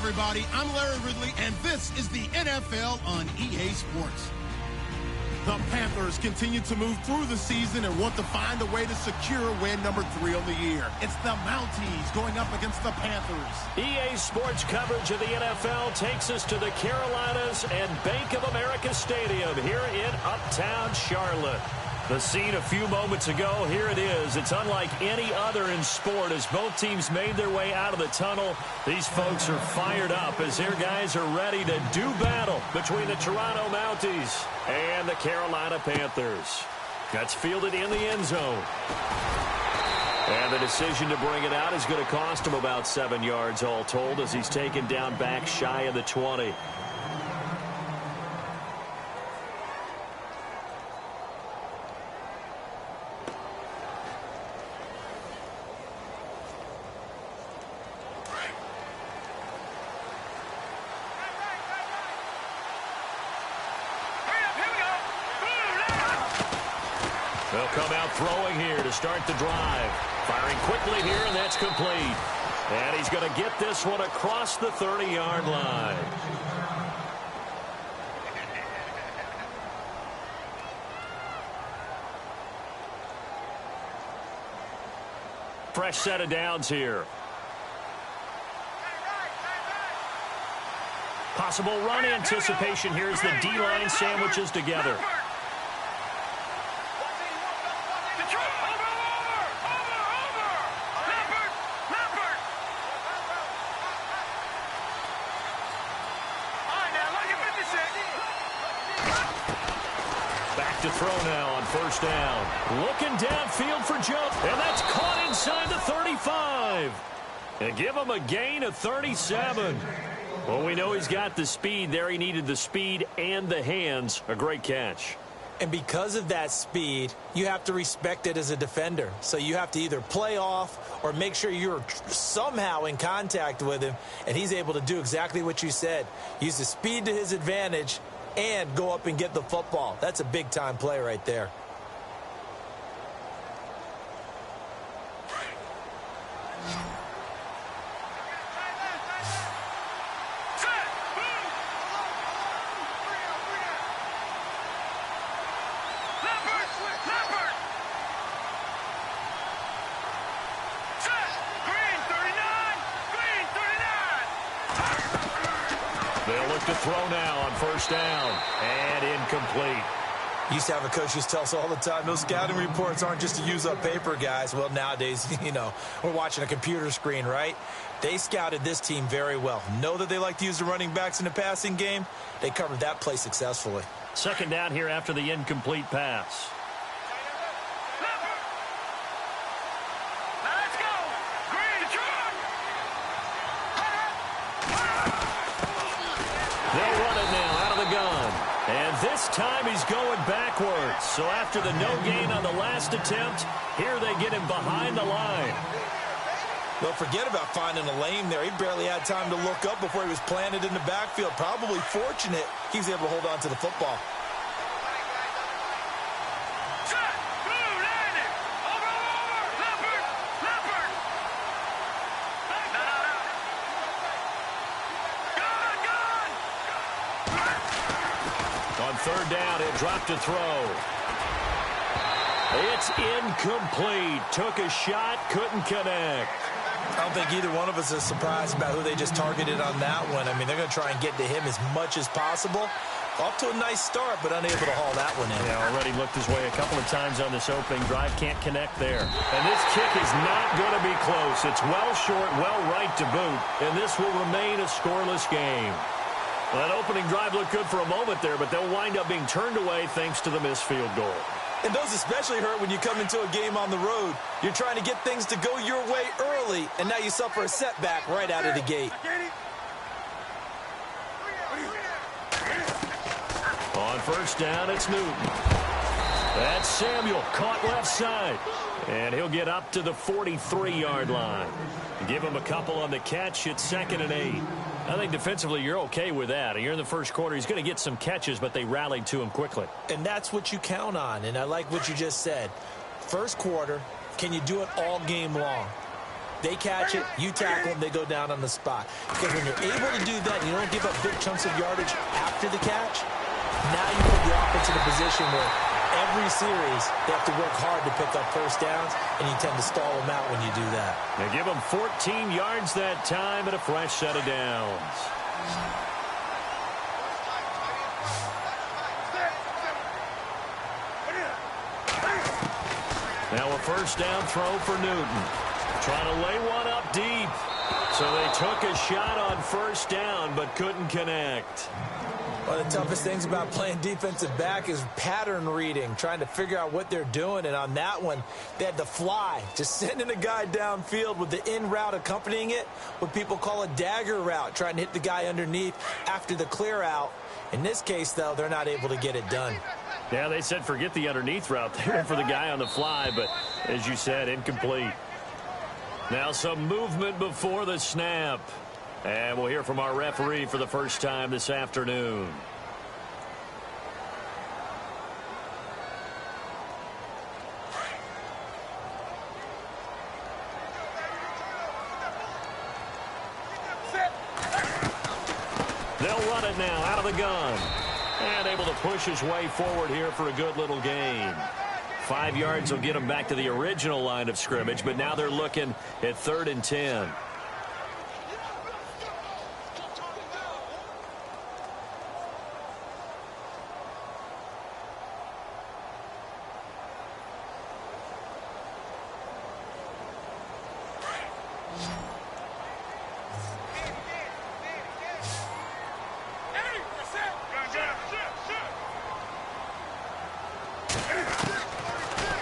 everybody. I'm Larry Ridley, and this is the NFL on EA Sports. The Panthers continue to move through the season and want to find a way to secure win number 3 on the year. It's the Mounties going up against the Panthers. EA Sports coverage of the NFL takes us to the Carolinas and Bank of America Stadium here in Uptown Charlotte. The scene a few moments ago, here it is. It's unlike any other in sport as both teams made their way out of the tunnel. These folks are fired up as their guys are ready to do battle between the Toronto Mounties and the Carolina Panthers. That's fielded in the end zone. And the decision to bring it out is going to cost him about 7 yards all told as he's taken down back shy of the 20. They'll come out throwing here to start the drive. Firing quickly here, and that's complete. And he's going to get this one across the 30-yard line. Fresh set of downs here. Possible run anticipation here as the D-line sandwiches together. To throw now on first down. Looking downfield for Jones. And that's caught inside the 35. And give him a gain of 37. Well, we know he's got the speed there. He needed the speed and the hands. A great catch. And because of that speed, you have to respect it as a defender. So you have to either play off or make sure you're somehow in contact with him. And he's able to do exactly what you said. Use the speed to his advantage and go up and get the football. That's a big-time play right there. To throw now on first down, and incomplete. Used to have a coach used to tell us all the time, those scouting reports aren't just to use up paper, guys. Well, nowadays, we're watching a computer screen, right? They scouted this team very well. Know that they like to use the running backs in the passing game. They covered that play successfully. Second down here after the incomplete pass. This time he's going backwards. So after the no gain on the last attempt, here they get him behind the line. Well, forget about finding a lane there. He barely had time to look up before he was planted in the backfield. Probably fortunate he was able to hold on to the football. Third down, he'll drop to throw. It's incomplete. Took a shot, couldn't connect. I don't think either one of us is surprised about who they just targeted on that one. I mean, they're going to try and get to him as much as possible. Off to a nice start, but unable to haul that one in. Yeah, already looked his way a couple of times on this opening drive. Can't connect there. And this kick is not going to be close. It's well short, well right to boot. And this will remain a scoreless game. Well, that opening drive looked good for a moment there, but they'll wind up being turned away thanks to the missed field goal. And those especially hurt when you come into a game on the road. You're trying to get things to go your way early, and now you suffer a setback right out of the gate. On first down, it's Newton. That's Samuel, caught left side. And he'll get up to the 43-yard line. Give him a couple on the catch. It's 2nd and 8. I think defensively you're okay with that. You're in the first quarter. He's going to get some catches, but they rallied to him quickly. And that's what you count on, and I like what you just said. First quarter, can you do it all game long? They catch it, you tackle them, they go down on the spot. Because when you're able to do that, and you don't give up big chunks of yardage after the catch, now you put the offense in a position where every series they have to work hard to pick up first downs, and you tend to stall them out when you do that. They give them 14 yards that time and a fresh set of downs. Now a first down throw for Newton. Trying to lay one up deep. So they took a shot on first down but couldn't connect. One of the toughest things about playing defensive back is pattern reading, trying to figure out what they're doing. And on that one, they had the fly, just sending a guy downfield with the in route accompanying it, what people call a dagger route, trying to hit the guy underneath after the clear out. In this case, though, they're not able to get it done. Yeah, they said forget the underneath route there for the guy on the fly, but as you said, incomplete. Now some movement before the snap. And we'll hear from our referee for the first time this afternoon. They'll run it now out of the gun. And able to push his way forward here for a good little gain. 5 yards will get them back to the original line of scrimmage, but now they're looking at 3rd and 10.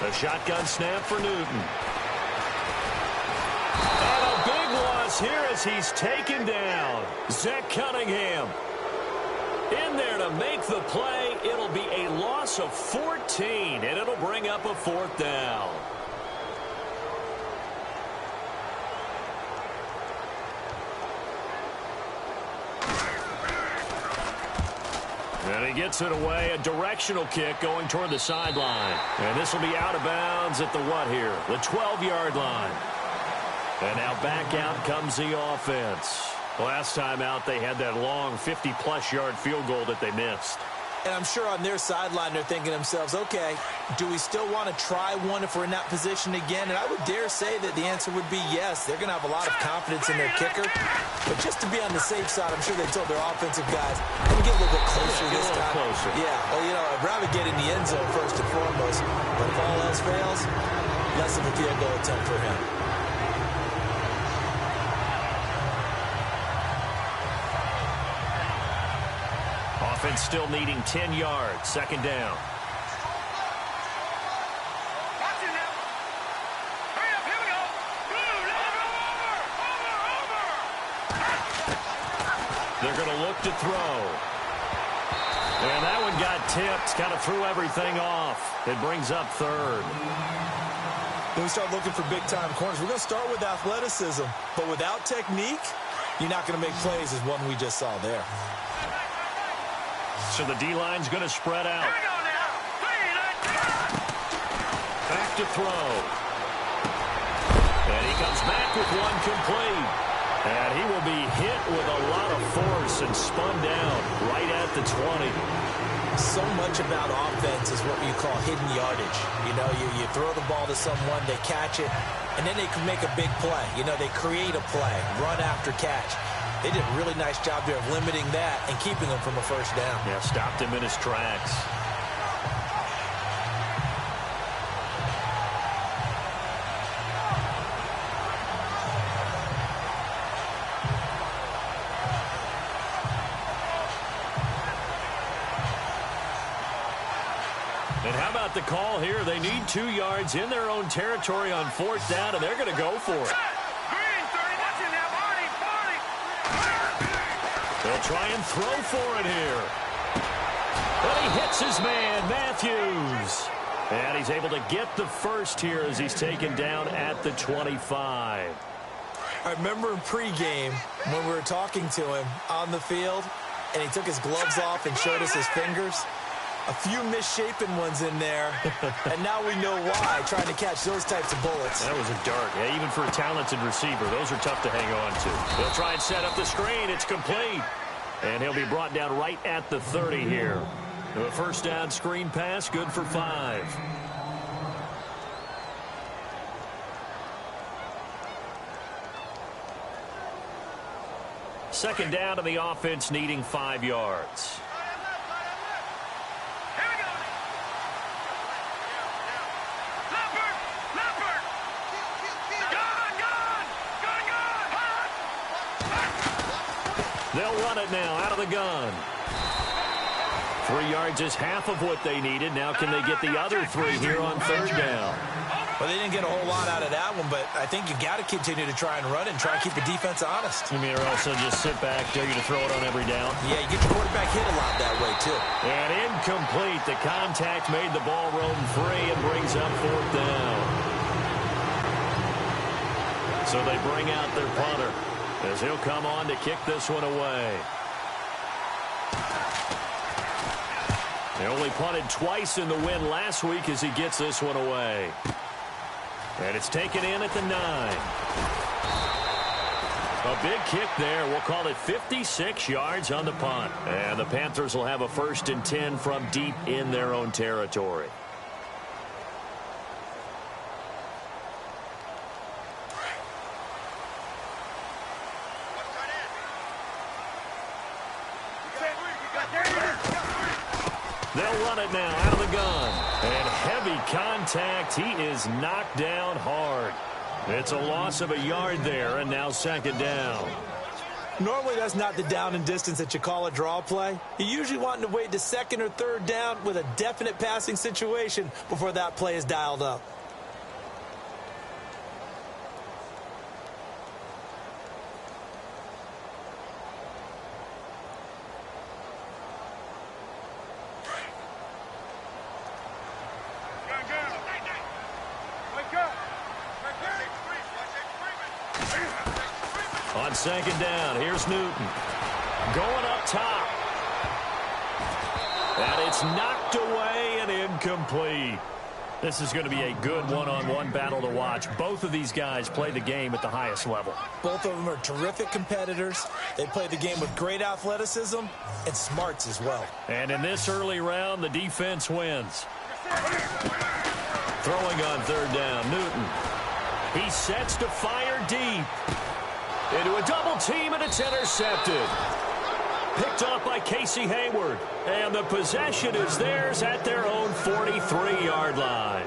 A shotgun snap for Newton. And a big loss here as he's taken down. Zach Cunningham in there to make the play. It'll be a loss of 14, and it'll bring up a 4th down. And he gets it away, a directional kick going toward the sideline. And this will be out of bounds at the what here? The 12-yard line. And now back out comes the offense. Last time out, they had that long 50-plus yard field goal that they missed. And I'm sure on their sideline they're thinking to themselves, okay, do we still want to try one if we're in that position again? And I would dare say that the answer would be yes. They're going to have a lot of confidence in their kicker. But just to be on the safe side, I'm sure they told their offensive guys, let me get a little bit closer this time. Closer. Yeah, well, you know, I'd rather get in the end zone first and foremost. But if all else fails, less of a field goal attempt for him. Offense still needing 10 yards. 2nd down. They're going to look to throw. And that one got tipped. Kind of threw everything off. It brings up 3rd. When we start looking for big-time corners, we're going to start with athleticism. But without technique, you're not going to make plays as one we just saw there. So the D-line's going to spread out. Back to throw. And he comes back with one complete. And he will be hit with a lot of force and spun down right at the 20. So much about offense is what you call hidden yardage. You know, you throw the ball to someone, they catch it, and then they can make a big play. You know, they create a play, run after catch. They did a really nice job there of limiting that and keeping him from a first down. Yeah, stopped him in his tracks. And how about the call here? They need 2 yards in their own territory on 4th down, and they're going to go for it. They'll try and throw for it here. But he hits his man, Matthews. And he's able to get the first here as he's taken down at the 25. I remember in pregame when we were talking to him on the field, and he took his gloves off and showed us his fingers. A few misshapen ones in there, and now we know why, trying to catch those types of bullets. That was a dart. Yeah, even for a talented receiver, those are tough to hang on to. They'll try and set up the screen. It's complete. And he'll be brought down right at the 30 here. A first down screen pass, good for 5. Second down to the offense, needing 5 yards. They'll run it now out of the gun. 3 yards is half of what they needed. Now can they get the other 3 here on third down? Well, they didn't get a whole lot out of that one, but I think you got to continue to try and run it and try and keep the defense honest. You mean, or also just sit back, dare you to throw it on every down? Yeah, you get your quarterback hit a lot that way, too. And incomplete. The contact made the ball roam free and brings up fourth down. So they bring out their punter as he'll come on to kick this one away. They only punted twice in the win last week as he gets this one away. And it's taken in at the 9. A big kick there. We'll call it 56 yards on the punt. And the Panthers will have a 1st and 10 from deep in their own territory. They'll run it now out of the gun. And heavy contact. He is knocked down hard. It's a loss of a yard there, and now second down. Normally, that's not the down and distance that you call a draw play. You're usually wanting to wait to second or third down with a definite passing situation before that play is dialed up. On second down, here's Newton. Going up top. And it's knocked away and incomplete. This is going to be a good one-on-one battle to watch. Both of these guys play the game at the highest level. Both of them are terrific competitors. They play the game with great athleticism and smarts as well. And in this early round, the defense wins. Throwing on third down, Newton. He sets to fire deep. Into a double team, and it's intercepted. Picked off by Casey Hayward. And the possession is theirs at their own 43-yard line.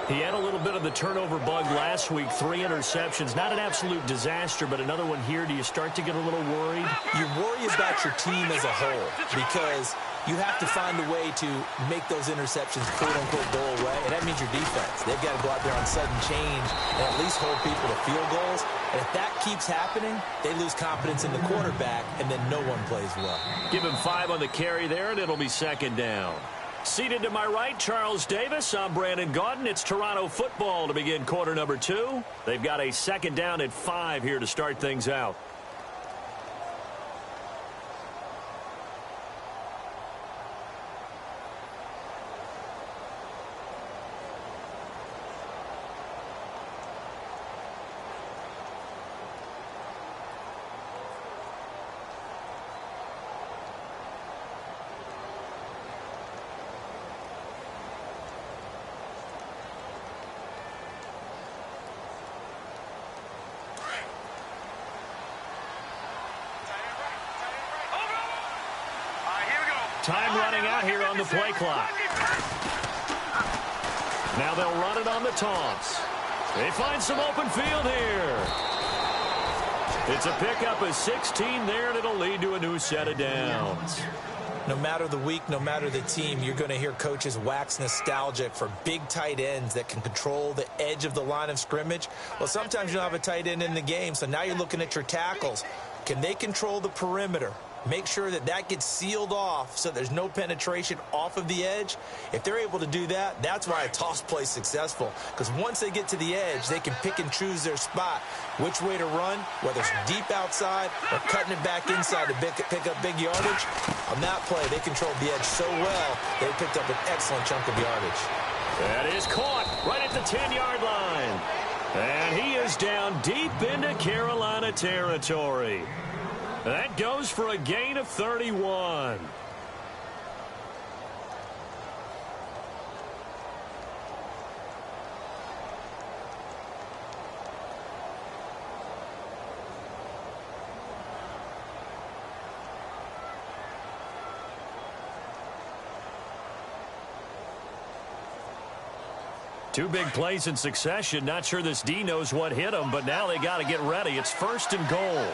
He had a little bit of the turnover bug last week. 3 interceptions. Not an absolute disaster, but another one here. Do you start to get a little worried? You worry about your team as a whole because you have to find a way to make those interceptions quote-unquote go away, and that means your defense. They've got to go out there on sudden change and at least hold people to field goals. And if that keeps happening, they lose confidence in the quarterback, and then no one plays well. Give him 5 on the carry there, and it'll be second down. Seated to my right, Charles Davis. I'm Brandon Gaudin. It's Toronto football to begin quarter number 2. They've got a second down at 5 here to start things out. Time running out here on the play clock. Now they'll run it on the taunts. They find some open field here. It's a pickup of 16 there, and it'll lead to a new set of downs. No matter the week, no matter the team, you're going to hear coaches wax nostalgic for big tight ends that can control the edge of the line of scrimmage. Well, sometimes you don't have a tight end in the game, so now you're looking at your tackles. Can they control the perimeter? make sure that that gets sealed off so there's no penetration off of the edge. If they're able to do that, that's why a toss play is successful. Because once they get to the edge, they can pick and choose their spot, which way to run, whether it's deep outside or cutting it back inside to pick up big yardage. On that play, they controlled the edge so well, they picked up an excellent chunk of yardage. That is caught right at the 10-yard line. And he is down deep into Carolina territory. That goes for a gain of 31. Two big plays in succession. Not sure this D knows what hit him, but now they got to get ready. It's 1st and goal.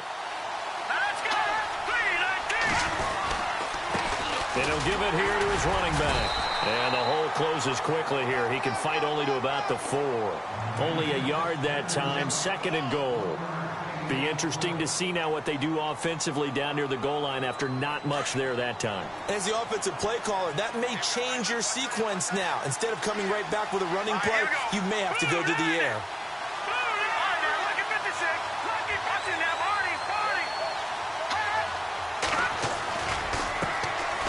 And he'll give it here to his running back. And the hole closes quickly here. He can fight only to about the 4. Only a yard that time. 2nd and goal. Be interesting to see now what they do offensively down near the goal line after not much there that time. As the offensive play caller, that may change your sequence now. Instead of coming right back with a running play, you may have to go to the air.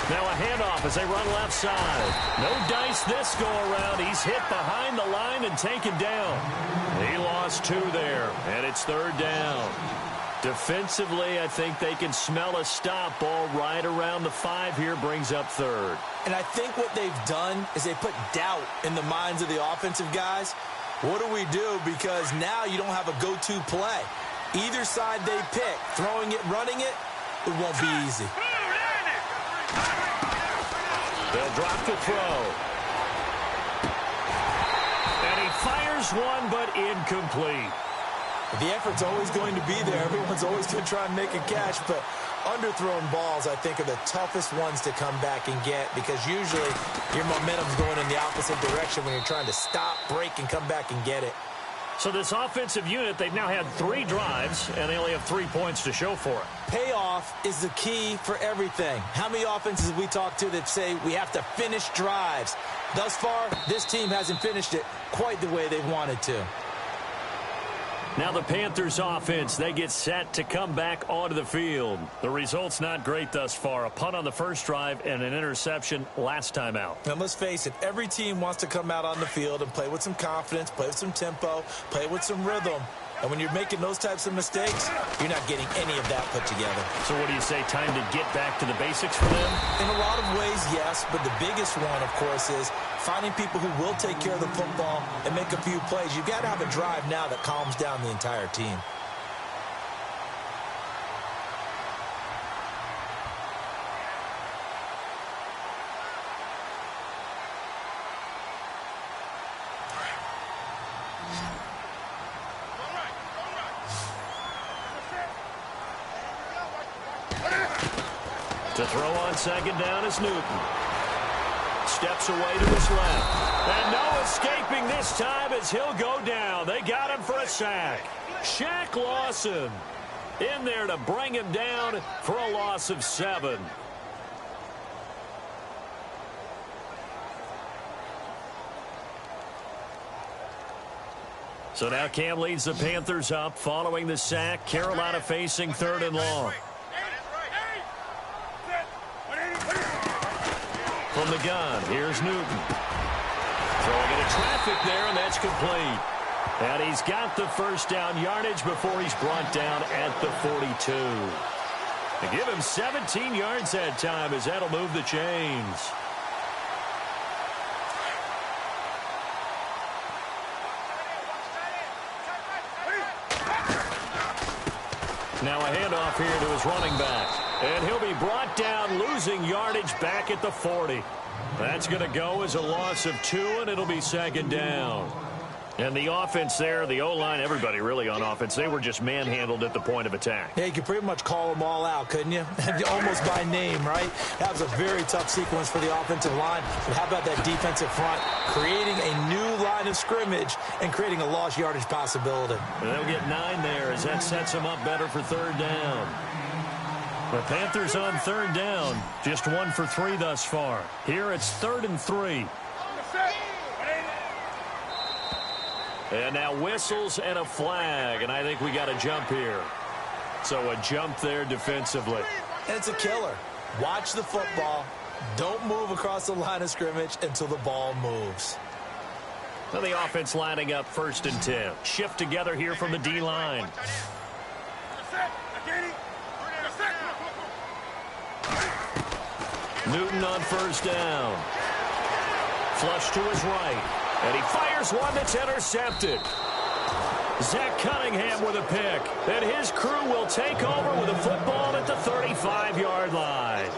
Now a handoff as they run left side. No dice this go around. He's hit behind the line and taken down. He lost 2 there, and it's 3rd down. Defensively, I think they can smell a stop ball right around the 5 here, brings up 3rd. And I think what they've done is they put doubt in the minds of the offensive guys. What do we do? Because now you don't have a go-to play. Either side they pick, throwing it, running it, it won't be easy. They'll drop the throw. And he fires one, but incomplete. The effort's always going to be there. Everyone's always going to try and make a catch, but underthrown balls, I think, are the toughest ones to come back and get because usually your momentum's going in the opposite direction when you're trying to stop, break, and come back and get it. So this offensive unit, they've now had 3 drives, and they only have 3 points to show for it. Payoff is the key for everything. How many offenses we talk to that say we have to finish drives? Thus far, this team hasn't finished it quite the way they wanted to. Now the Panthers offense, they get set to come back onto the field. The result's not great thus far. A punt on the first drive and an interception last time out. And let's face it, every team wants to come out on the field and play with some confidence, play with some tempo, play with some rhythm. And when you're making those types of mistakes, you're not getting any of that put together. So what do you say, time to get back to the basics for them? In a lot of ways, yes, but the biggest one, of course, is finding people who will take care of the football and make a few plays. You've got to have a drive now that calms down the entire team. To throw on 2nd down is Newton. Steps away to his left. And no escaping this time as he'll go down. They got him for a sack. Shaq Lawson in there to bring him down for a loss of 7. So now Cam leads the Panthers up following the sack. Carolina facing 3rd and long. From the gun, here's Newton. Throwing into traffic there, and that's complete. And he's got the first down yardage before he's brought down at the 42. They give him 17 yards that time as that'll move the chains. Now a handoff here to his running back. And he'll be brought down, losing yardage back at the 40. That's going to go as a loss of 2, and it'll be 2nd down. And the offense there, the O-line, everybody really on offense, they were just manhandled at the point of attack. Yeah, you could pretty much call them all out, couldn't you? Almost by name, right? That was a very tough sequence for the offensive line. But how about that defensive front creating a new line of scrimmage and creating a lost yardage possibility? And they'll get 9 there as that sets them up better for 3rd down. The Panthers on third down. Just 1 for 3 thus far. Here it's 3rd and 3. And now whistles and a flag, and I think we got a jump here. So a jump there defensively. And it's a killer. Watch the football. Don't move across the line of scrimmage until the ball moves. Well, the offense lining up 1st and 10. Shift together here from the D-line. Newton on 1st down. Flush to his right. And he fires one that's intercepted. Zach Cunningham with a pick. And his crew will take over with a football at the 35-yard line.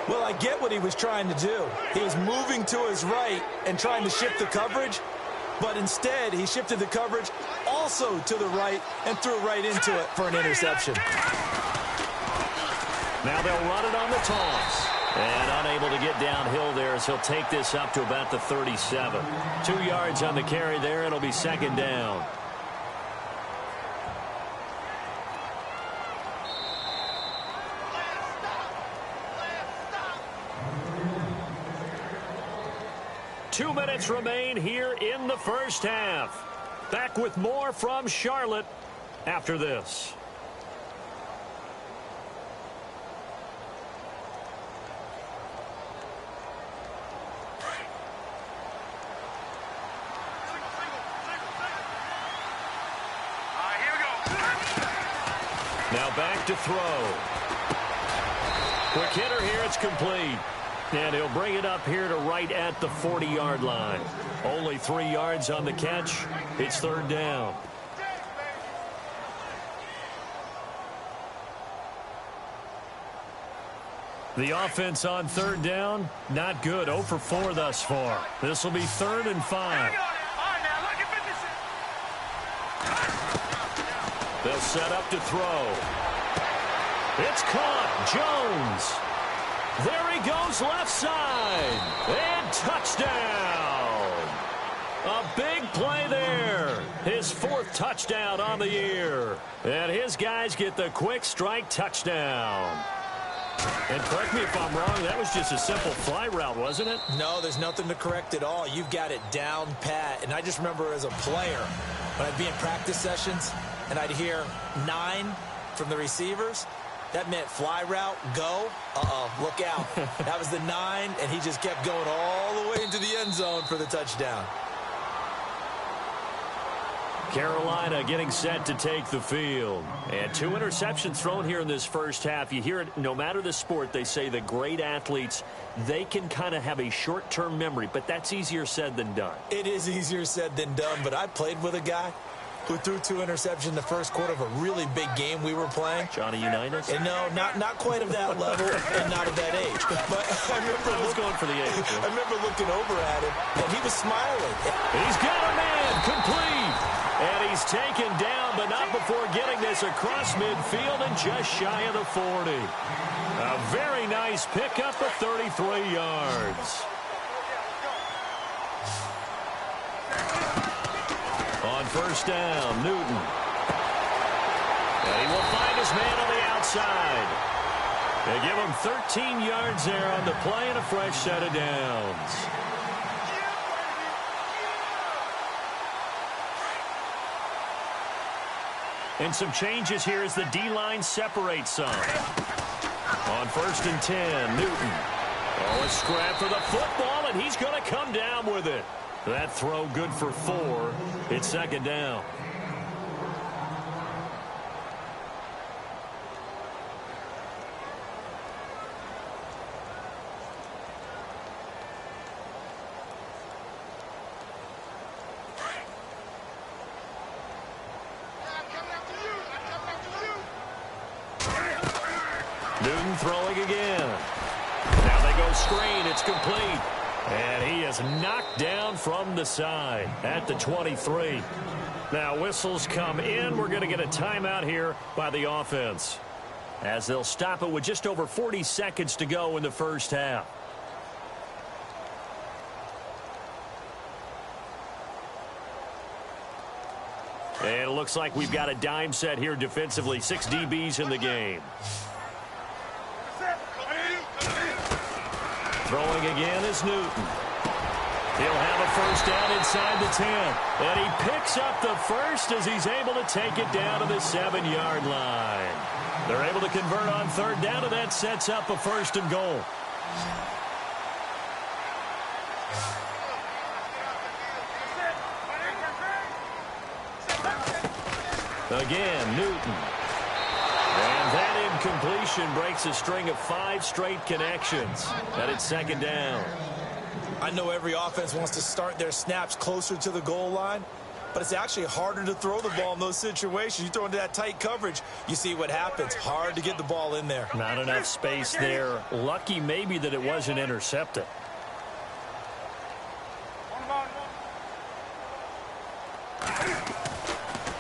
Well, I get what he was trying to do. He was moving to his right and trying to shift the coverage. But instead, he shifted the coverage also to the right and threw right into it for an interception. Now they'll run it on the toss. And unable to get downhill there as he'll take this up to about the 37. 2 yards on the carry there. It'll be 2nd down. Two minutes remain here in the first half. Back with more from Charlotte after this. Now back to throw. Quick hitter here, it's complete. And he'll bring it up here to right at the 40-yard line. Only 3 yards on the catch. It's 3rd down. The offense on 3rd down, not good. 0 for 4 thus far. This will be 3rd and 5. They'll set up to throw. It's caught. Jones. There he goes left side. And touchdown. A big play there. His 4th touchdown on the year. And his guys get the quick strike touchdown. And correct me if I'm wrong, that was just a simple fly route, wasn't it? No, there's nothing to correct at all. You've got it down pat. And I just remember as a player, when I'd be in practice sessions, and I'd hear 9 from the receivers, that meant fly route, go, look out. That was the 9, and he just kept going all the way into the end zone for the touchdown. Carolina getting set to take the field. And 2 interceptions thrown here in this first half. You hear it, no matter the sport, they say the great athletes, they can kind of have a short-term memory, but that's easier said than done. It is easier said than done, but I played with a guy who threw 2 interceptions in the first quarter of a really big game we were playing. Johnny Unitas? And no, not quite of that level and not of that age. But I remember going for the age. I remember looking over at him, and he was smiling. He's got a man complete. And he's taken down, but not before getting this across midfield and just shy of the 40. A very nice pickup of 33 yards. On 1st down, Newton. And he will find his man on the outside. They give him 13 yards there on the play and a fresh set of downs. And some changes here as the D-line separates some. On 1st and 10, Newton. Oh, a scrap for the football, and he's going to come down with it. That throw good for 4. It's 2nd down. Newton throwing again. Now they go screen. It's complete. And he is knocked down from the side at the 23. Now whistles come in. We're going to get a timeout here by the offense, as they'll stop it with just over 40 seconds to go in the first half. And it looks like we've got a dime set here defensively. 6 DBs in the game. Throwing again is Newton. He'll have a first down inside the 10. And he picks up the first as he's able to take it down to the 7-yard line. They're able to convert on third down, and that sets up a first and goal. Again, Newton. And that incompletion breaks a string of 5 straight connections. And it's second down. I know every offense wants to start their snaps closer to the goal line, but it's actually harder to throw the ball in those situations. You throw into that tight coverage, you see what happens. Hard to get the ball in there. Not enough space there. Lucky maybe that it wasn't intercepted.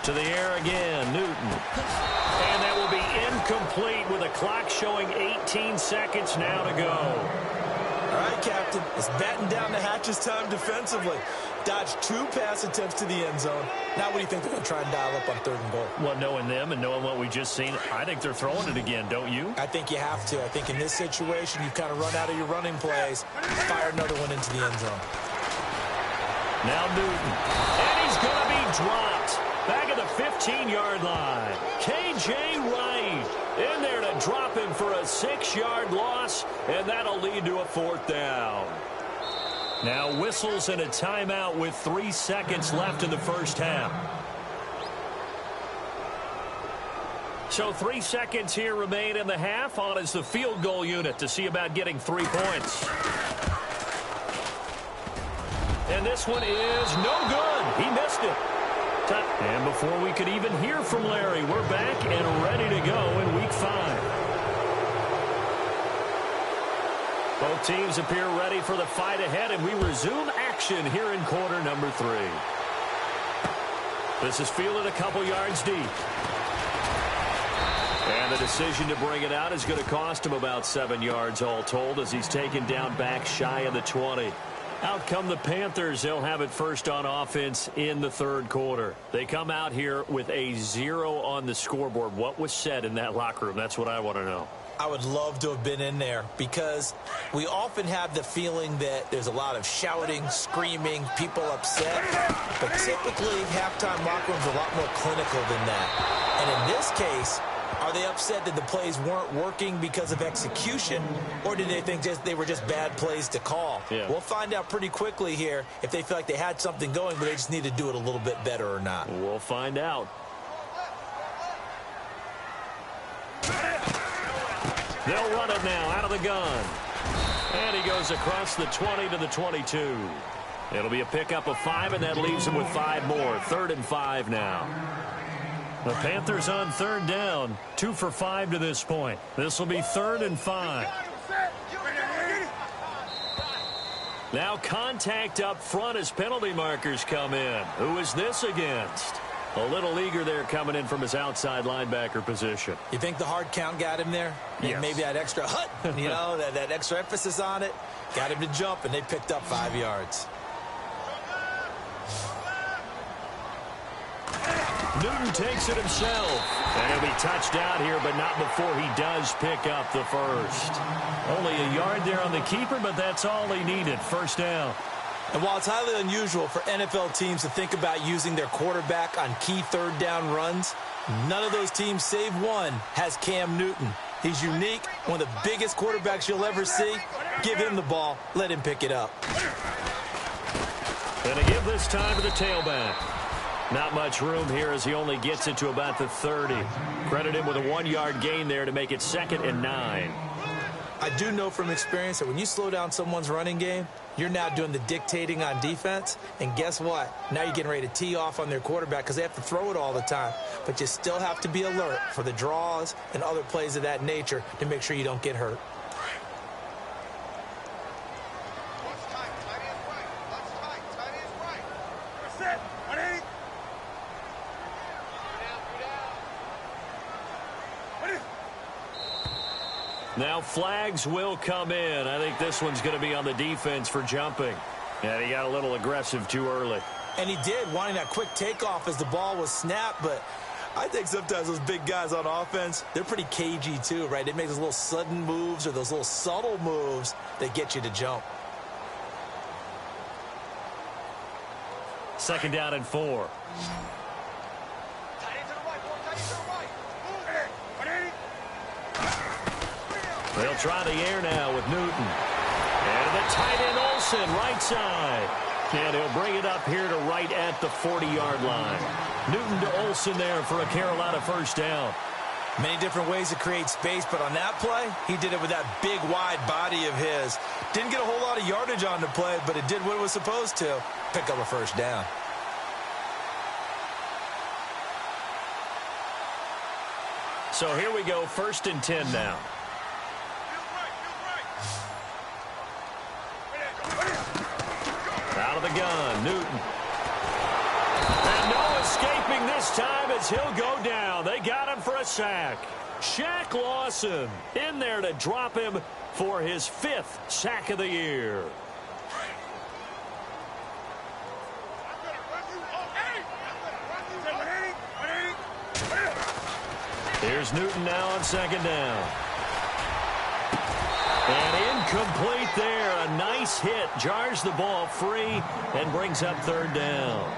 To the air again, Newton. And that will be incomplete with a clock showing 18 seconds now to go. All right, Captain, it's batten down the hatches time defensively. Dodged 2 pass attempts to the end zone. Now what do you think they're going to try and dial up on third and goal? Well, knowing them and knowing what we just seen, I think they're throwing it again, don't you? I think you have to. I think in this situation, you've kind of run out of your running plays. Fire another one into the end zone. Now Newton. And he's going to be dropped. Back at the 15-yard line. K.J. Wright in there to drop him for a 6-yard loss, and that'll lead to a fourth down. Now whistles and a timeout with 3 seconds left in the first half. So 3 seconds here remain in the half. On is the field goal unit to see about getting 3 points. And this one is no good. He missed it. And before we could even hear from Larry, we're back and ready to go in Week 5. Both teams appear ready for the fight ahead, and we resume action here in quarter number 3. This is fielded a couple yards deep. And the decision to bring it out is going to cost him about 7 yards all told as he's taken down back shy of the 20. Out come the Panthers. They'll have it first on offense in the third quarter. They come out here with a 0 on the scoreboard. What was said in that locker room? That's what I want to know. I would love to have been in there because we often have the feeling that there's a lot of shouting, screaming, people upset. But typically, halftime locker rooms are a lot more clinical than that. And in this case, are they upset that the plays weren't working because of execution, or did they think they were just bad plays to call? Yeah. We'll find out pretty quickly here if they feel like they had something going, but they just need to do it a little bit better or not. We'll find out. They'll run it now out of the gun. And he goes across the 20 to the 22. It'll be a pickup of 5, and that leaves him with 5 more. 3rd and 5 now. The Panthers on third down, 2 for 5 to this point. This will be 3rd and 5. Now contact up front as penalty markers come in. Who is this against? A little eager there coming in from his outside linebacker position. You think the hard count got him there? Yes. Maybe that extra that extra emphasis on it got him to jump, and they picked up 5 yards. Newton takes it himself. And he'll be touched out here, but not before he does pick up the first. Only a yard there on the keeper, but that's all he needed. First down. And while it's highly unusual for NFL teams to think about using their quarterback on key third down runs, none of those teams, save one, has Cam Newton. He's unique, one of the biggest quarterbacks you'll ever see. Give him the ball. Let him pick it up. Going to give this time to the tailback. Not much room here as he only gets it to about the 30. Credit him with a 1-yard gain there to make it 2nd and 9. I do know from experience that when you slow down someone's running game, you're now doing the dictating on defense. And guess what? Now you're getting ready to tee off on their quarterback because they have to throw it all the time. But you still have to be alert for the draws and other plays of that nature to make sure you don't get hurt. Now flags will come in. I think this one's going to be on the defense for jumping. And he got a little aggressive too early. And he did, wanting that quick takeoff as the ball was snapped, but I think sometimes those big guys on offense, they're pretty cagey too, right? They make those little sudden moves or those little subtle moves that get you to jump. 2nd down and 4. They'll try the air now with Newton. And the tight end Olsen, right side. And he'll bring it up here to right at the 40-yard line. Newton to Olsen there for a Carolina first down. Many different ways to create space, but on that play, he did it with that big, wide body of his. Didn't get a whole lot of yardage on the play, but it did what it was supposed to. Pick up a first down. So here we go, 1st and 10 now. Out of the gun, Newton. And no escaping this time as he'll go down. They got him for a sack. Shaq Lawson in there to drop him for his 5th sack of the year. Here's Newton now on 2nd down. And incomplete there. A nice hit. Jars the ball free and brings up 3rd down.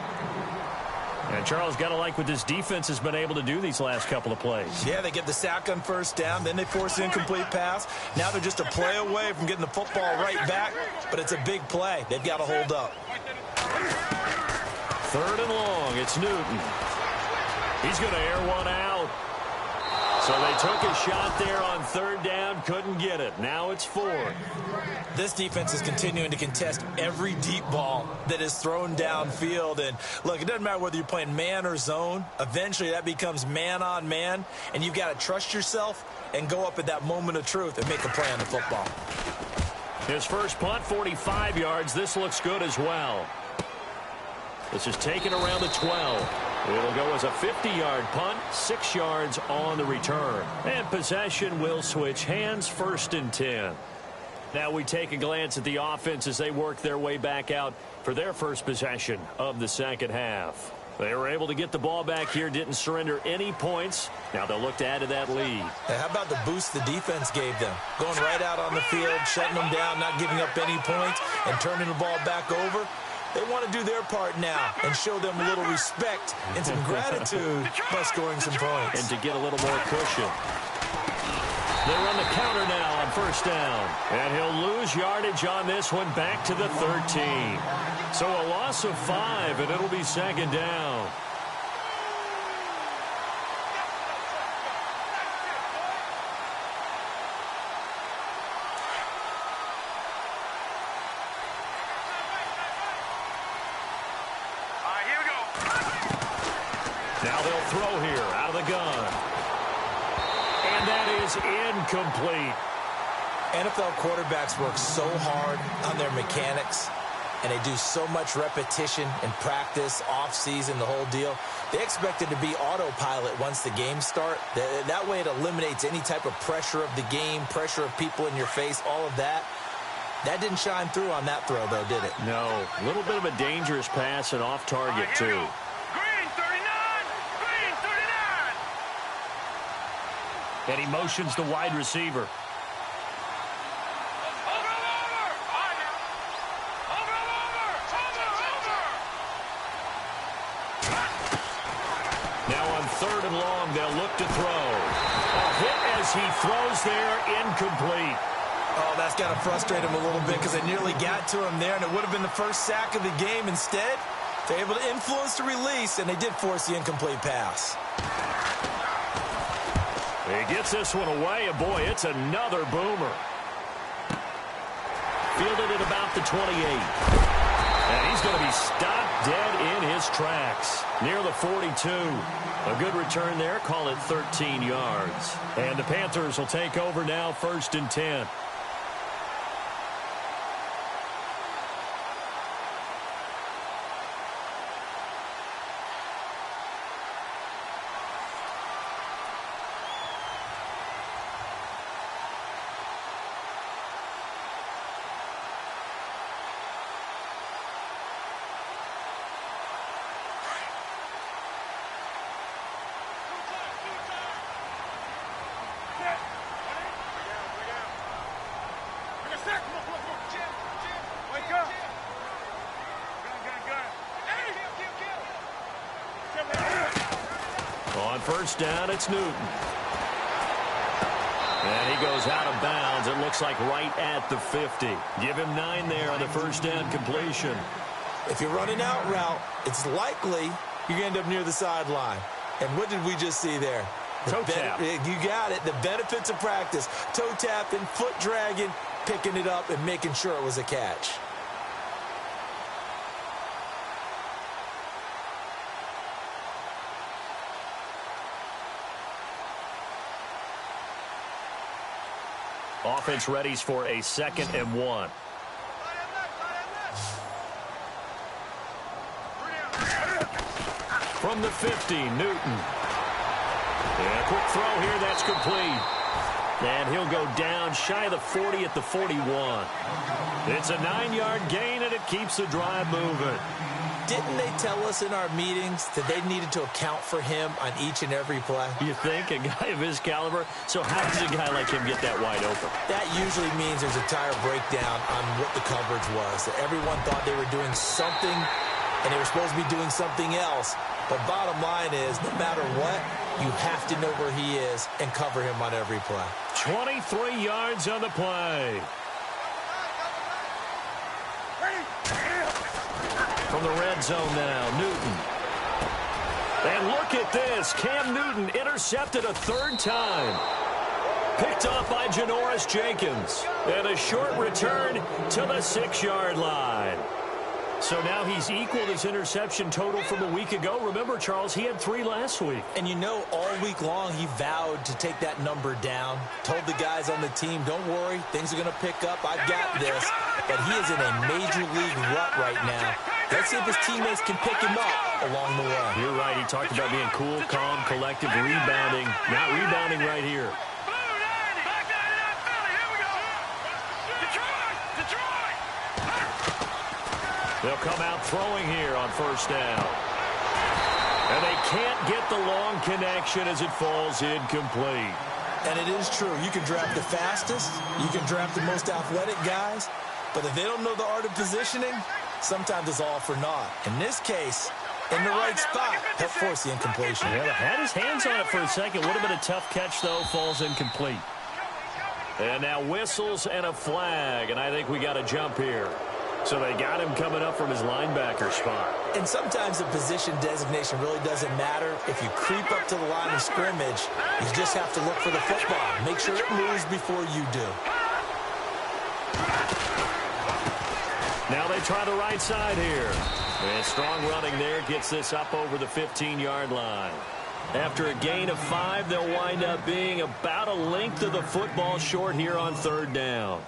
And Charles, got to like what this defense has been able to do these last couple of plays. Yeah, they get the sack on 1st down. Then they force the incomplete pass. Now they're just a play away from getting the football right back. But it's a big play. They've got to hold up. 3rd and long. It's Newton. He's going to air one out. So they took a shot there on 3rd down, couldn't get it. Now it's 4th. This defense is continuing to contest every deep ball that is thrown downfield. And look, it doesn't matter whether you're playing man or zone. Eventually that becomes man on man, and you've got to trust yourself and go up at that moment of truth and make a play on the football. His first punt, 45 yards. This looks good as well. This is taken around the 12. It'll go as a 50-yard punt, 6 yards on the return. And possession will switch hands, 1st and 10. Now we take a glance at the offense as they work their way back out for their first possession of the 2nd half. They were able to get the ball back here, didn't surrender any points. Now they'll look to add to that lead. Hey, how about the boost the defense gave them? Going right out on the field, shutting them down, not giving up any points, and turning the ball back over. They want to do their part now and show them a little respect and some gratitude by scoring some points. And to get a little more cushion. They run the counter now on 1st down. And he'll lose yardage on this one back to the 13. So a loss of 5, and it'll be 2nd down. Now they'll throw here out of the gun. And that is incomplete. NFL quarterbacks work so hard on their mechanics, and they do so much repetition and practice, off-season, the whole deal. They expect it to be autopilot once the games start. That way it eliminates any type of pressure of the game, pressure of people in your face, all of that. That didn't shine through on that throw, though, did it? No. A little bit of a dangerous pass and off target, too. And he motions the wide receiver. Now on 3rd and long, they'll look to throw. A hit as he throws there, incomplete. Oh, that's got to frustrate him a little bit because they nearly got to him there, and it would have been the first sack of the game. Instead, they're able to influence the release, and they did force the incomplete pass. He gets this one away, and boy, it's another boomer. Fielded at about the 28. And he's going to be stopped dead in his tracks near the 42. A good return there, call it 13 yards. And the Panthers will take over now, 1st and 10. On first down, it's Newton. And he goes out of bounds. It looks like right at the 50. Give him 9 there on the first down completion. If you're running out route, it's likely you're going to end up near the sideline. And what did we just see there? Toe tap. You got it. The benefits of practice. Toe tapping, foot dragging, picking it up, and making sure it was a catch. Offense readies for a 2nd and 1. From the 50, Newton. And a quick throw here, that's complete. And he'll go down shy of the 40 at the 41. It's a 9-yard gain, and it keeps the drive moving. Didn't they tell us in our meetings that they needed to account for him on each and every play? You think? A guy of his caliber? So how does a guy like him get that wide open? That usually means there's a tire breakdown on what the coverage was. That everyone thought they were doing something, and they were supposed to be doing something else. But bottom line is, no matter what, you have to know where he is and cover him on every play. 23 yards on the play. From the red zone now, Newton. And look at this. Cam Newton intercepted a 3rd time. Picked off by Janoris Jenkins. And a short return to the 6-yard line. So now he's equaled his interception total from a week ago. Remember, Charles, he had 3 last week. And you know, all week long he vowed to take that number down. Told the guys on the team, don't worry, things are going to pick up. I've got this. But he is in a major league rut right now. Let's see if his teammates can pick him up along the way. You're right. He talked about being cool, calm, collective, rebounding. Not rebounding right here. They'll come out throwing here on first down. And they can't get the long connection as it falls incomplete. And it is true. You can draft the fastest. You can draft the most athletic guys. But if they don't know the art of positioning, sometimes it's all for naught. In this case, in the right spot, helped force the incompletion. Yeah, had his hands on it for a second. Would have been a tough catch, though. Falls incomplete. And now whistles and a flag. And I think we got a jump here. So they got him coming up from his linebacker spot. And sometimes the position designation really doesn't matter. If you creep up to the line of scrimmage, you just have to look for the football. Make sure it moves before you do. Now they try the right side here. And strong running there gets this up over the 15-yard line. After a gain of 5, they'll wind up being about a length of the football short here on 3rd down.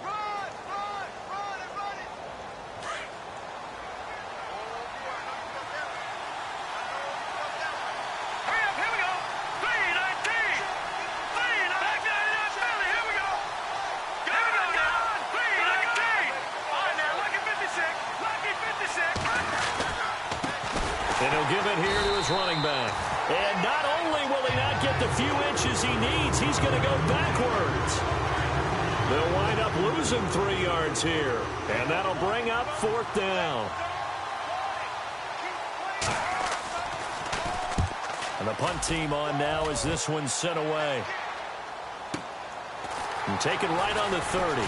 And he'll give it here to his running back. And not only will he not get the few inches he needs, he's going to go backwards. They'll wind up losing 3 yards here. And that'll bring up 4th down. And the punt team on now as this one's sent away. And taken right on the 30.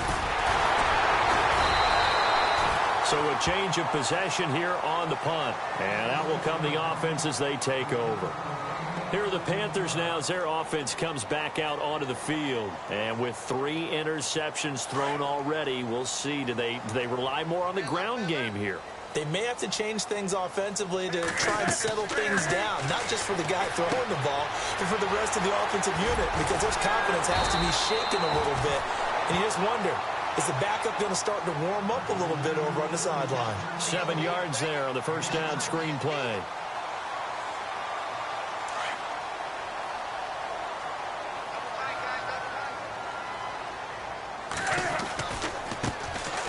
So a change of possession here on the punt. And out will come the offense as they take over. Here are the Panthers now as their offense comes back out onto the field. And with 3 interceptions thrown already, we'll see. Do they rely more on the ground game here? They may have to change things offensively to try and settle things down, not just for the guy throwing the ball, but for the rest of the offensive unit, because their confidence has to be shaken a little bit. And you just wonder, is the backup going to start to warm up a little bit over on the sideline? 7 yards there on the first down screen play.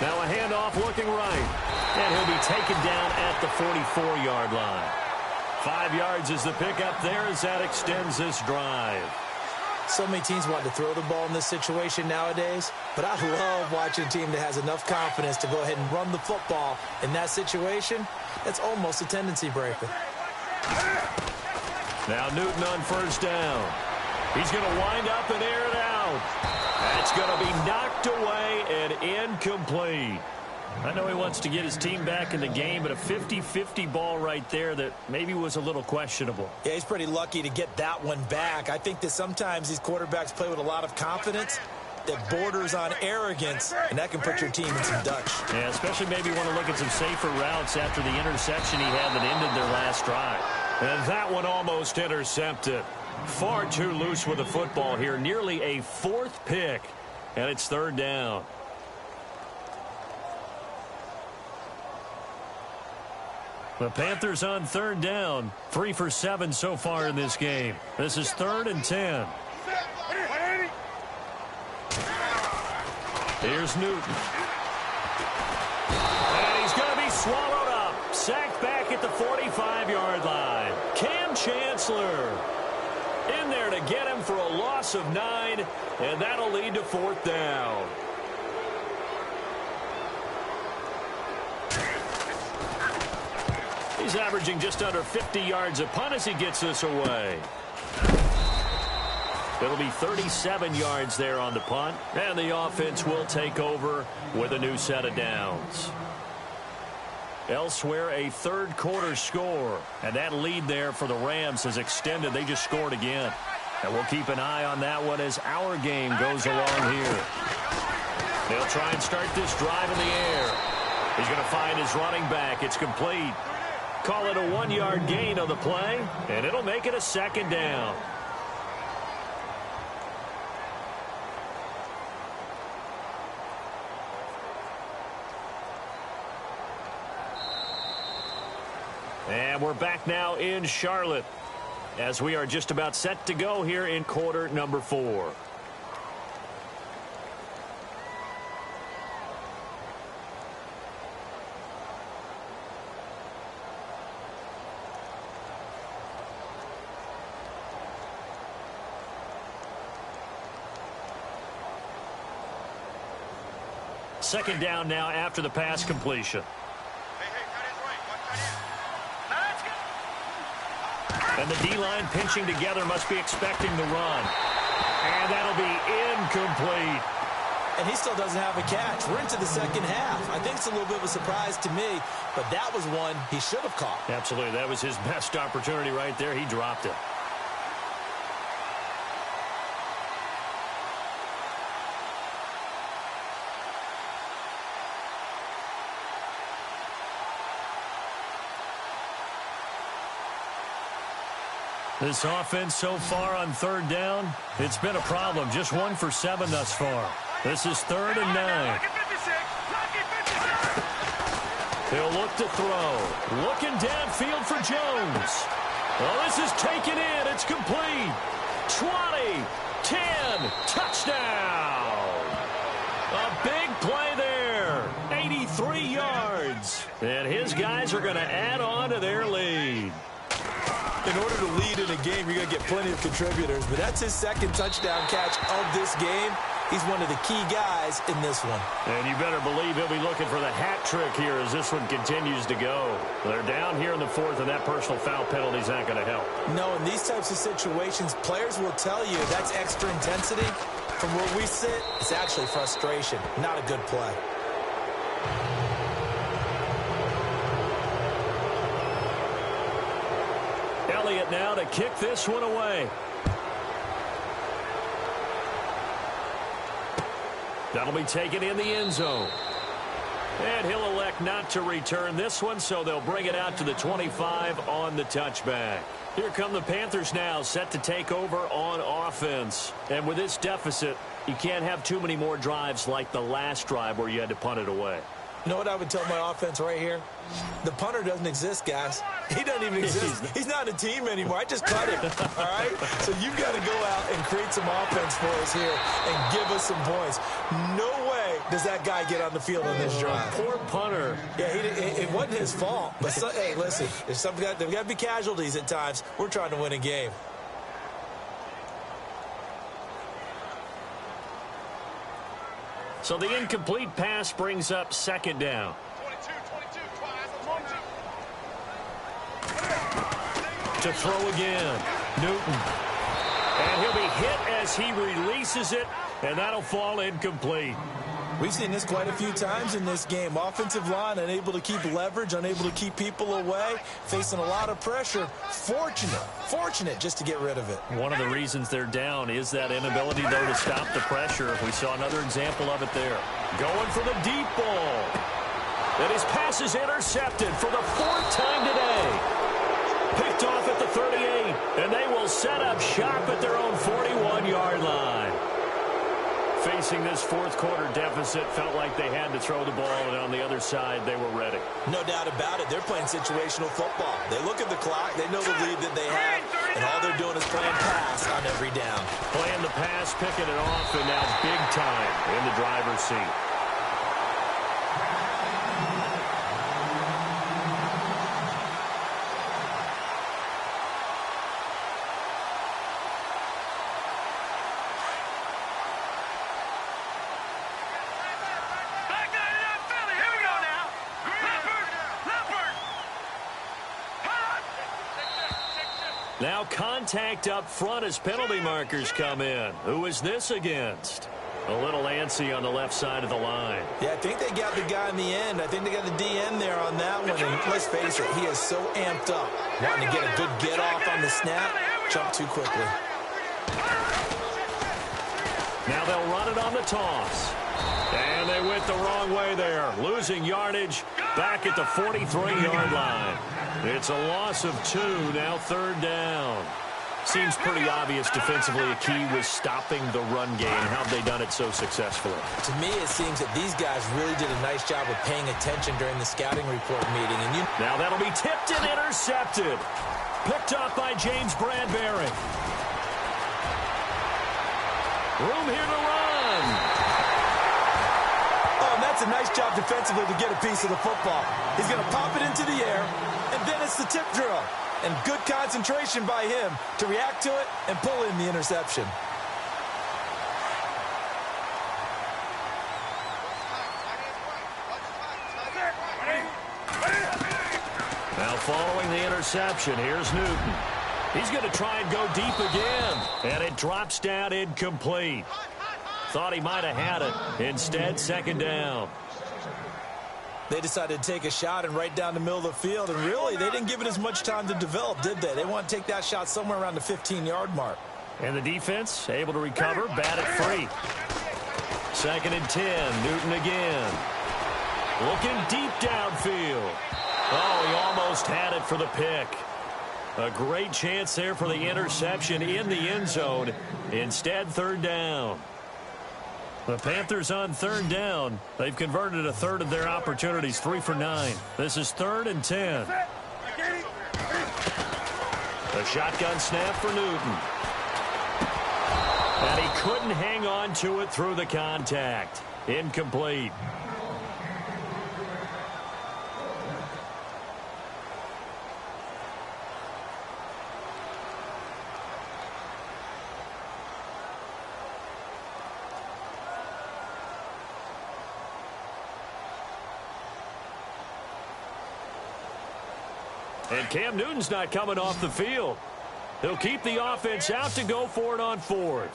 Now a handoff looking right. And he'll be taken down at the 44-yard line. 5 yards is the pickup there as that extends this drive. So many teams want to throw the ball in this situation nowadays, but I love watching a team that has enough confidence to go ahead and run the football. In that situation, that's almost a tendency breaker. Now Newton on first down. He's going to wind up and air it out. That's going to be knocked away and incomplete. I know he wants to get his team back in the game, but a 50-50 ball right there that maybe was a little questionable. Yeah, he's pretty lucky to get that one back. I think that sometimes these quarterbacks play with a lot of confidence that borders on arrogance, and that can put your team in some Dutch. Yeah, especially maybe want to look at some safer routes after the interception he had that ended their last drive. And that one almost intercepted. Far too loose with the football here. Nearly a fourth pick, and it's third down. The Panthers on third down. 3 for 7 so far in this game. This is 3rd and 10. Here's Newton. And he's going to be swallowed up. Sacked back at the 45-yard line. Cam Chancellor in there to get him for a loss of 9, and that'll lead to 4th down. He's averaging just under 50 yards a punt as he gets this away. It'll be 37 yards there on the punt, and the offense will take over with a new set of downs. Elsewhere, a third-quarter score, and that lead there for the Rams has extended. They just scored again. And we'll keep an eye on that one as our game goes along here. They'll try and start this drive in the air. He's going to find his running back. It's complete. Call it a 1-yard gain on the play, and it'll make it a 2nd down. And we're back now in Charlotte as we are just about set to go here in quarter number 4. Second down now after the pass completion. And the D-line pinching together must be expecting the run. And that'll be incomplete. And he still doesn't have a catch. We're into the second half. I think it's a little bit of a surprise to me, but that was one he should have caught. Absolutely. That was his best opportunity right there. He dropped it. This offense so far on third down, it's been a problem. Just 1 for 7 thus far. This is 3rd and 9. He'll look to throw. Looking downfield for Jones. Well, this is taken in. It's complete. 20, 10, touchdown. A big play there. 83 yards. And his guys are going to add on to their lead. In order to lead in a game, you're going to get plenty of contributors, but that's his 2nd touchdown catch of this game. He's one of the key guys in this one. And you better believe he'll be looking for the hat trick here as this one continues to go. They're down here in the 4th, and that personal foul penalty is not going to help. No, in these types of situations, players will tell you that's extra intensity. From where we sit, it's actually frustration, not a good play. Elliott now to kick this one away. That'll be taken in the end zone. And he'll elect not to return this one, so they'll bring it out to the 25 on the touchback. Here come the Panthers now, set to take over on offense. And with this deficit, you can't have too many more drives like the last drive where you had to punt it away. You know what I would tell my offense right here? The punter doesn't exist, guys. He doesn't even exist. He's not a team anymore. I just cut him, all right? So you've got to go out and create some offense for us here and give us some points. No way does that guy get on the field on this drive. Poor punter. Yeah, it wasn't his fault. But, hey, listen, there's got to be casualties at times. We're trying to win a game. So the incomplete pass brings up second down. To throw again, Newton. And he'll be hit as he releases it, and that'll fall incomplete. We've seen this quite a few times in this game. Offensive line unable to keep leverage, unable to keep people away, facing a lot of pressure. Fortunate just to get rid of it. One of the reasons they're down is that inability, though, to stop the pressure. We saw another example of it there. Going for the deep ball. And his pass is intercepted for the fourth time today. Picked off at the 38, and they will set up shop at their own 41-yard line. Facing this fourth quarter deficit, felt like they had to throw the ball, and on the other side, they were ready. No doubt about it. They're playing situational football. They look at the clock, they know the lead that they have, and all they're doing is playing pass on every down. Playing the pass, picking it off, and now big time in the driver's seat. Now contact up front as penalty markers come in. Who is this against? A little antsy on the left side of the line. Yeah, I think they got the guy in the end. I think they got the DN there on that one. And let's face it, he is so amped up. Wanting to get a good get off on the snap, jump too quickly. Now they'll run it on the toss. And they went the wrong way there. Losing yardage back at the 43-yard line. It's a loss of 2, now third down. Seems pretty obvious defensively a key was stopping the run game. How have they done it so successfully? To me, it seems that these guys really did a nice job of paying attention during the scouting report meeting. And now that'll be tipped and intercepted. Picked up by James Bradbury. Room here to run. Oh, and that's a nice job defensively to get a piece of the football. He's going to pop it into the air, and then it's the tip drill. And good concentration by him to react to it and pull in the interception. Now following the interception, here's Newton. He's going to try and go deep again. And it drops down incomplete. Thought he might have had it. Instead, second down. They decided to take a shot and right down the middle of the field. And really, they didn't give it as much time to develop, did they? They want to take that shot somewhere around the 15-yard mark. And the defense able to recover, bat it free. Second and 10, Newton again. Looking deep downfield. Oh, he almost had it for the pick. A great chance there for the interception in the end zone. Instead, third down. The Panthers on third down. They've converted a third of their opportunities, 3 for 9. This is 3rd and 10. A shotgun snap for Newton. And he couldn't hang on to it through the contact. Incomplete. And Cam Newton's not coming off the field. He'll keep the offense out to go for it on 4th.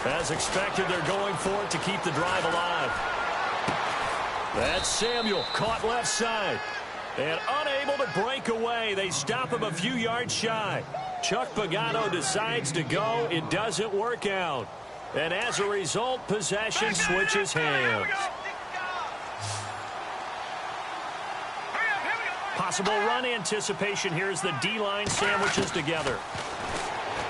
As expected, they're going for it to keep the drive alive. That's Samuel, caught left side. And unable to break away. They stop him a few yards shy. Chuck Pagano decides to go. It doesn't work out. And as a result, possession switches hands. Possible run anticipation here as the D-line sandwiches together.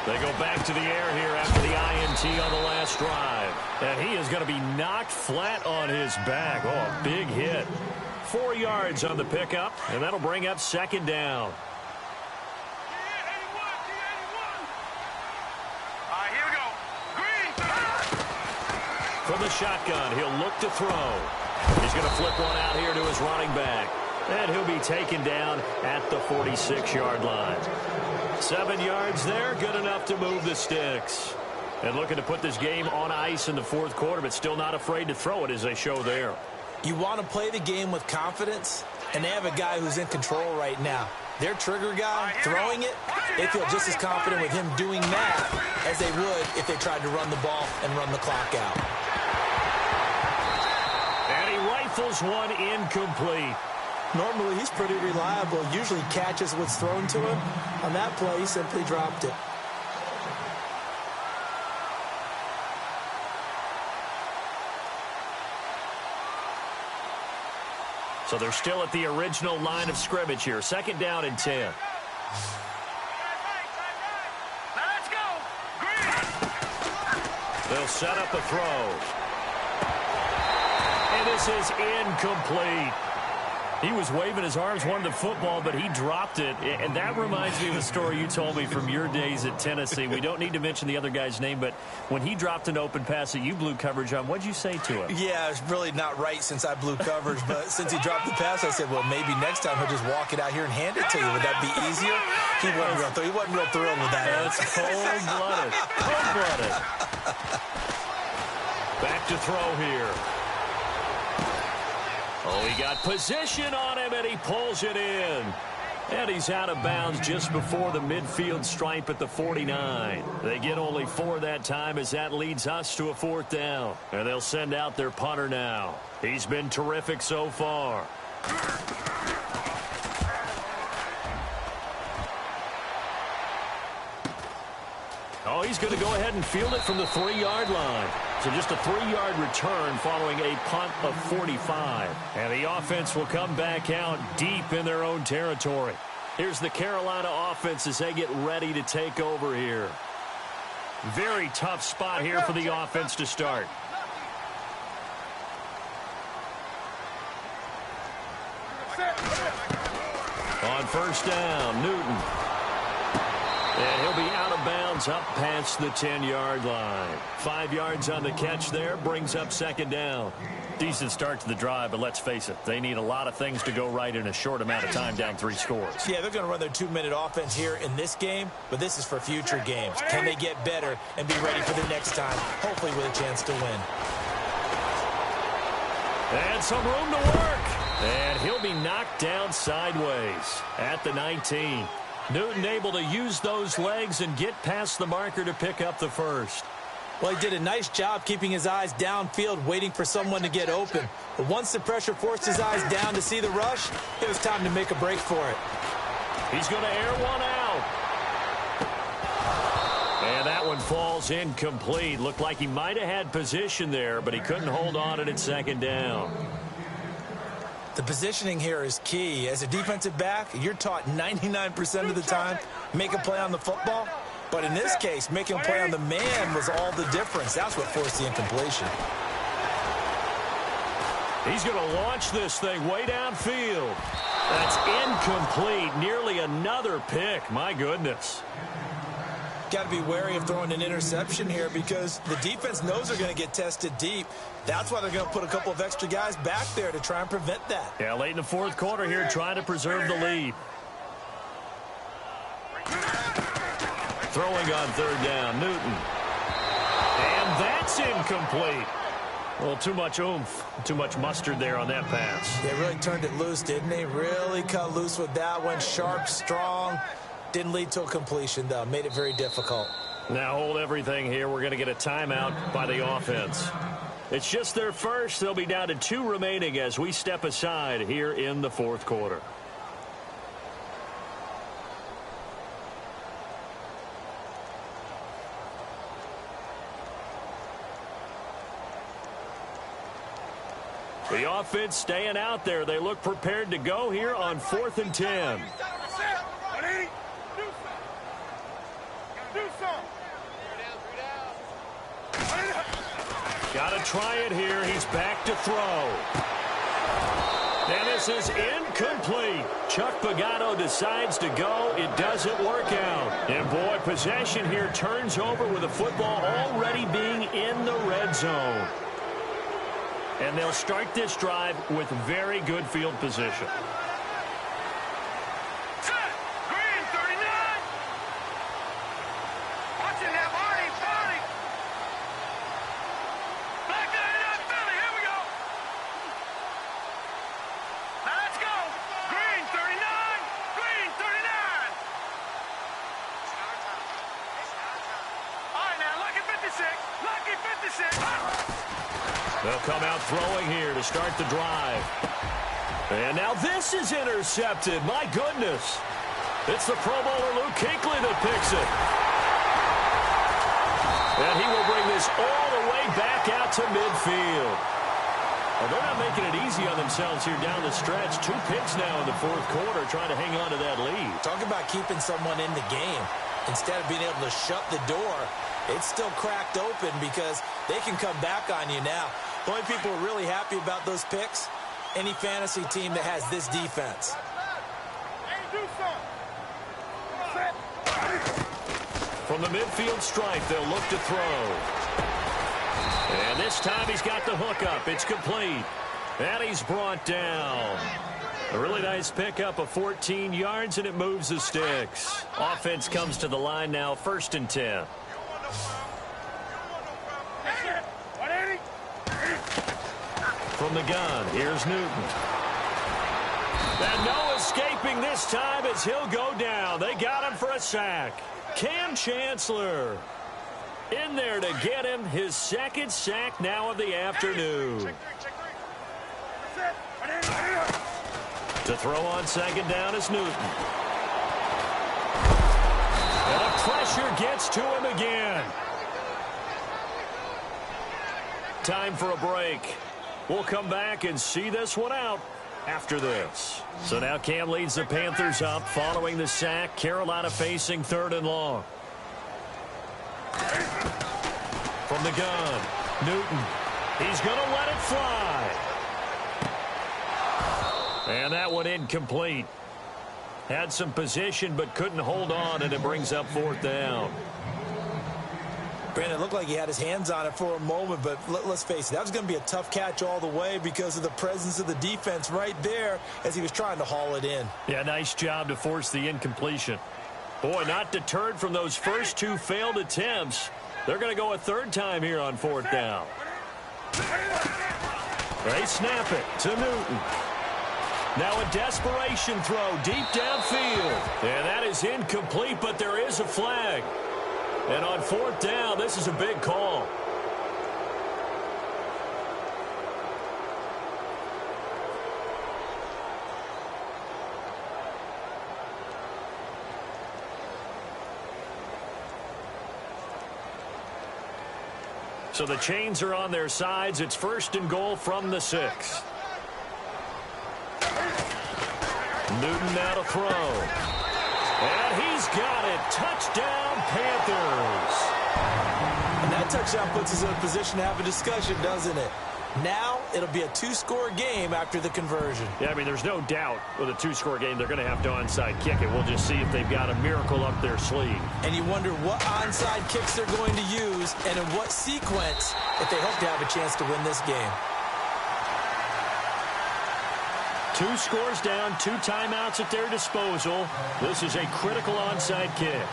They go back to the air here after the INT on the last drive. And he is going to be knocked flat on his back. Oh, a big hit. 4 yards on the pickup, and that'll bring up second down. From the shotgun, he'll look to throw. He's going to flip one out here to his running back. And he'll be taken down at the 46-yard line. 7 yards there, good enough to move the sticks. And looking to put this game on ice in the fourth quarter, but still not afraid to throw it as they show there. You want to play the game with confidence, and they have a guy who's in control right now. Their trigger guy throwing it, they feel just as confident with him doing that as they would if they tried to run the ball and run the clock out. And he rifles one incomplete. Normally, he's pretty reliable. Usually catches what's thrown to him. On that play, he simply dropped it. So they're still at the original line of scrimmage here. 2nd down and 10. Let's go. They'll set up a throw. And this is incomplete. He was waving his arms, wanted the football, but he dropped it. And that reminds me of a story you told me from your days at Tennessee. We don't need to mention the other guy's name, but when he dropped an open pass that you blew coverage on, what'd you say to him? Yeah, it's really not right since I blew coverage, but since he dropped the pass, I said, well, maybe next time he'll just walk it out here and hand it to you. Would that be easier? He wasn't real thrilled with that. That's cold-blooded. Cold-blooded. Back to throw here. Oh, he got position on him, and he pulls it in. And he's out of bounds just before the midfield stripe at the 49. They get only 4 that time as that leads us to a 4th down. And they'll send out their punter now. He's been terrific so far. Oh, he's going to go ahead and field it from the 3-yard line. So just a 3-yard return following a punt of 45. And the offense will come back out deep in their own territory. Here's the Carolina offense as they get ready to take over here. Very tough spot here for the offense to start. On 1st down, Newton. And he'll be out of bounds up past the 10-yard line. 5 yards on the catch there, brings up 2nd down. Decent start to the drive, but let's face it, they need a lot of things to go right in a short amount of time, down 3 scores. Yeah, they're going to run their 2-minute offense here in this game, but this is for future games. Can they get better and be ready for the next time, hopefully with a chance to win? And some room to work. And he'll be knocked down sideways at the 19. Newton able to use those legs and get past the marker to pick up the 1st. Well, he did a nice job keeping his eyes downfield, waiting for someone to get open. But once the pressure forced his eyes down to see the rush, it was time to make a break for it. He's going to air one out. And that one falls incomplete. Looked like he might have had position there, but he couldn't hold on at 2nd down. The positioning here is key. As a defensive back, you're taught 99% of the time, make a play on the football. But in this case, making a play on the man was all the difference. That's what forced the incompletion. He's going to launch this thing way downfield. That's incomplete. Nearly another pick. My goodness. Got to be wary of throwing an interception here because the defense knows they're going to get tested deep. That's why they're going to put a couple of extra guys back there to try and prevent that. Yeah, late in the 4th quarter here, trying to preserve the lead. Throwing on 3rd down, Newton. And that's incomplete. Well, too much oomph, too much mustard there on that pass. They really turned it loose, didn't they? Really cut loose with that one. Sharp, strong. Didn't lead to a completion, though. Made it very difficult. Now hold everything here. We're going to get a timeout by the offense. It's just their first. They'll be down to 2 remaining as we step aside here in the 4th quarter. The offense staying out there. They look prepared to go here on 4th and 10. Got to try it here. He's back to throw. And this is incomplete. Chuck Pagano decides to go. It doesn't work out. And boy, possession here turns over with the football already being in the red zone. And they'll start this drive with very good field position. They'll come out throwing here to start the drive. And now this is intercepted. My goodness. It's the Pro Bowler Luke Kuechly that picks it. And he will bring this all the way back out to midfield. Well, they're not making it easy on themselves here down the stretch. 2 picks now in the fourth quarter trying to hang on to that lead. Talk about keeping someone in the game. Instead of being able to shut the door, it's still cracked open because they can come back on you now. The only people who are really happy about those picks, any fantasy team that has this defense. From the midfield stripe, they'll look to throw. And this time he's got the hook up. It's complete. And he's brought down. A really nice pickup of 14 yards, and it moves the sticks. Offense comes to the line now, 1st and 10. From the gun, here's Newton. And no escaping this time as he'll go down. They got him for a sack. Cam Chancellor in there to get him his 2nd sack now of the afternoon. To throw on 2nd down is Newton. And the pressure gets to him again. Time for a break. We'll come back and see this one out after this. So now Cam leads the Panthers up following the sack. Carolina facing 3rd and long. From the gun, Newton. He's going to let it fly. And that one incomplete. Had some position but couldn't hold on, and it brings up 4th down. Brandon, it looked like he had his hands on it for a moment, but let's face it, that was going to be a tough catch all the way because of the presence of the defense right there as he was trying to haul it in. Yeah, nice job to force the incompletion. Boy, not deterred from those first 2 failed attempts. They're going to go a 3rd time here on 4th down. They snap it to Newton. Now a desperation throw deep downfield. And that is incomplete, but there is a flag. And on 4th down, this is a big call. So the chains are on their sides. It's 1st and goal from the 6. Newton now to throw. And he's got it. Touchdown, Panthers. And that touchdown puts us in a position to have a discussion, doesn't it? Now it'll be a 2-score game after the conversion. Yeah, I mean, there's no doubt with a 2-score game they're going to have to onside kick it. We'll just see if they've got a miracle up their sleeve. And you wonder what onside kicks they're going to use and in what sequence if they hope to have a chance to win this game. 2 scores down, 2 timeouts at their disposal. This is a critical onside kick.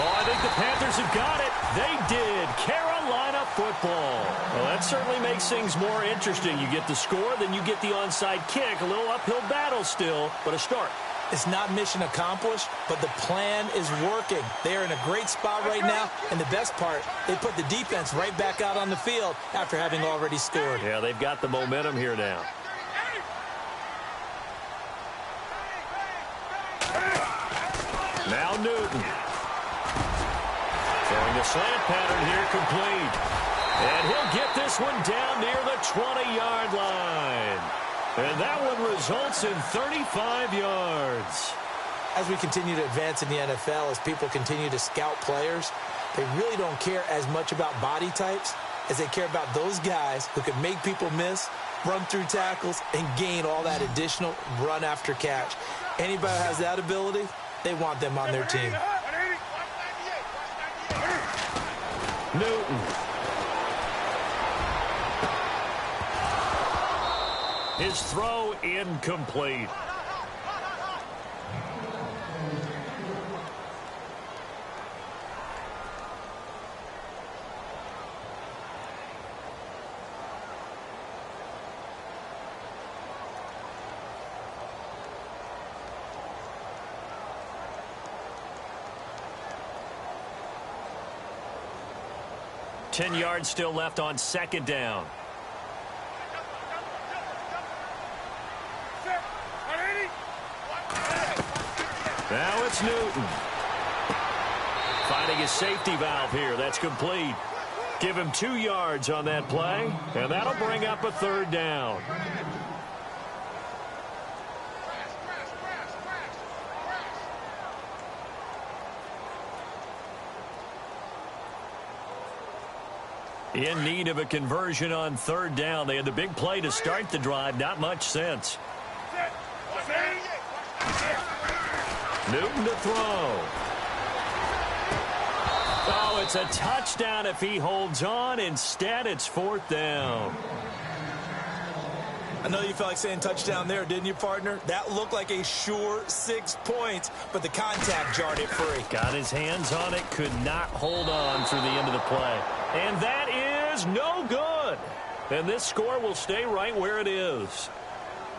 Oh, I think the Panthers have got it. They did. Carolina football. Well, that certainly makes things more interesting. You get the score, then you get the onside kick. A little uphill battle still, but a start. It's not mission accomplished, but the plan is working. They are in a great spot right now, and the best part, they put the defense right back out on the field after having already scored. Yeah, they've got the momentum here now. Now Newton. Throwing the slant pattern here complete. And he'll get this one down near the 20-yard line. And that one results in 35 yards. As we continue to advance in the NFL, as people continue to scout players, they really don't care as much about body types as they care about those guys who can make people miss, run through tackles, and gain all that additional run after catch. Anybody who has that ability, they want them on their team. Newton. His throw incomplete. 10 yards still left on second down. Now it's Newton. Finding his safety valve here. That's complete. Give him 2 yards on that play, and that'll bring up a third down. In need of a conversion on third down. They had the big play to start the drive. Not much sense. Newton to throw. Oh, it's a touchdown if he holds on. Instead, it's fourth down. I know you felt like saying touchdown there, didn't you, partner? That looked like a sure 6 points, but the contact jarred it free. Got his hands on it, could not hold on through the end of the play. And that is no good. And this score will stay right where it is.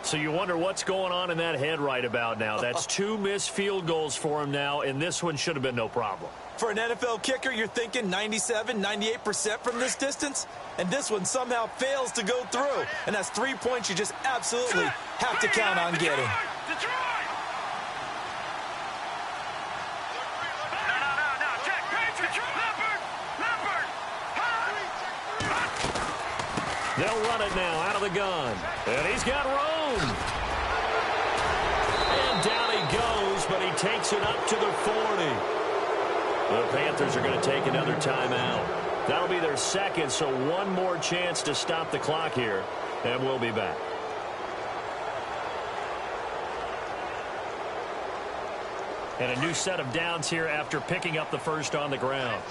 So you wonder what's going on in that head right about now. That's 2 missed field goals for him now, and this one should have been no problem. For an NFL kicker, you're thinking 97, 98% from this distance, and this one somehow fails to go through. And that's 3 points you just absolutely have to count on getting. They'll run it now out of the gun. And he's got room. And down he goes, but he takes it up to the 40. The Panthers are going to take another timeout. That'll be their second, so one more chance to stop the clock here. And we'll be back. And a new set of downs here after picking up the first on the ground.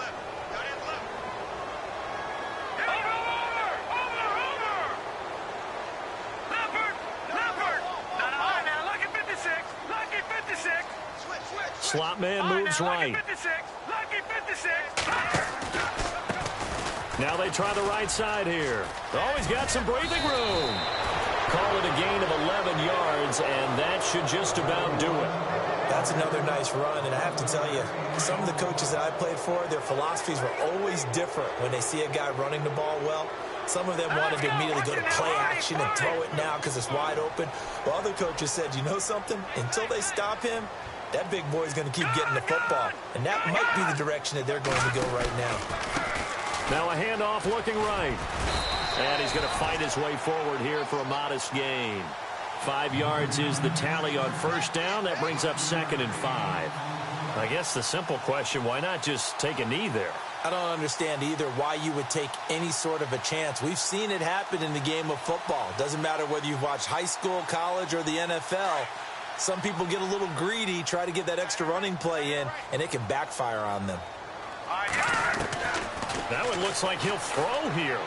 Slot man moves right. Now they try the right side here. Oh, he's got some breathing room. Call it a gain of 11 yards, and that should just about do it. That's another nice run, and I have to tell you, some of the coaches that I played for, their philosophies were always different when they see a guy running the ball well. Some of them wanted to immediately go to play action and throw it now because it's wide open. While other coaches said, you know something? Until they stop him, that big boy's going to keep getting the football. And that might be the direction that they're going to go right now. Now a handoff looking right. And he's going to fight his way forward here for a modest gain. 5 yards is the tally on first down. That brings up 2nd and 5. I guess the simple question, why not just take a knee there? I don't understand either why you would take any sort of a chance. We've seen it happen in the game of football. Doesn't matter whether you've watched high school, college, or the NFL. Some people get a little greedy, try to get that extra running play in, and it can backfire on them. That one looks like he'll throw here.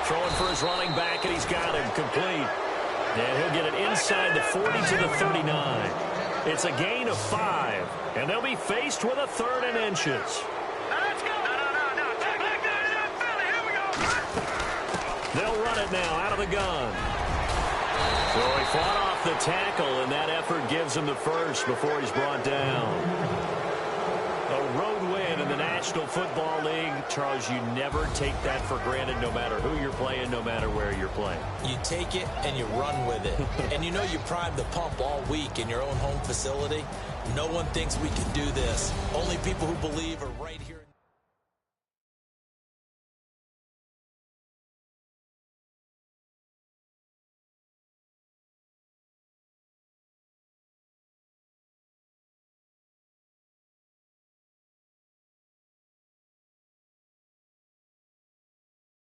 Throwing for his running back, and he's got him complete. And he'll get it inside the 40 to the 39. It's a gain of 5, and they'll be faced with a 3rd and inches. They'll run it now out of the gun. So he fought off the tackle, and that effort gives him the first before he's brought down. A road win in the National Football League. Charles, you never take that for granted no matter who you're playing, no matter where you're playing. You take it and you run with it. And you know you primed the pump all week in your own home facility. No one thinks we can do this. Only people who believe are right here.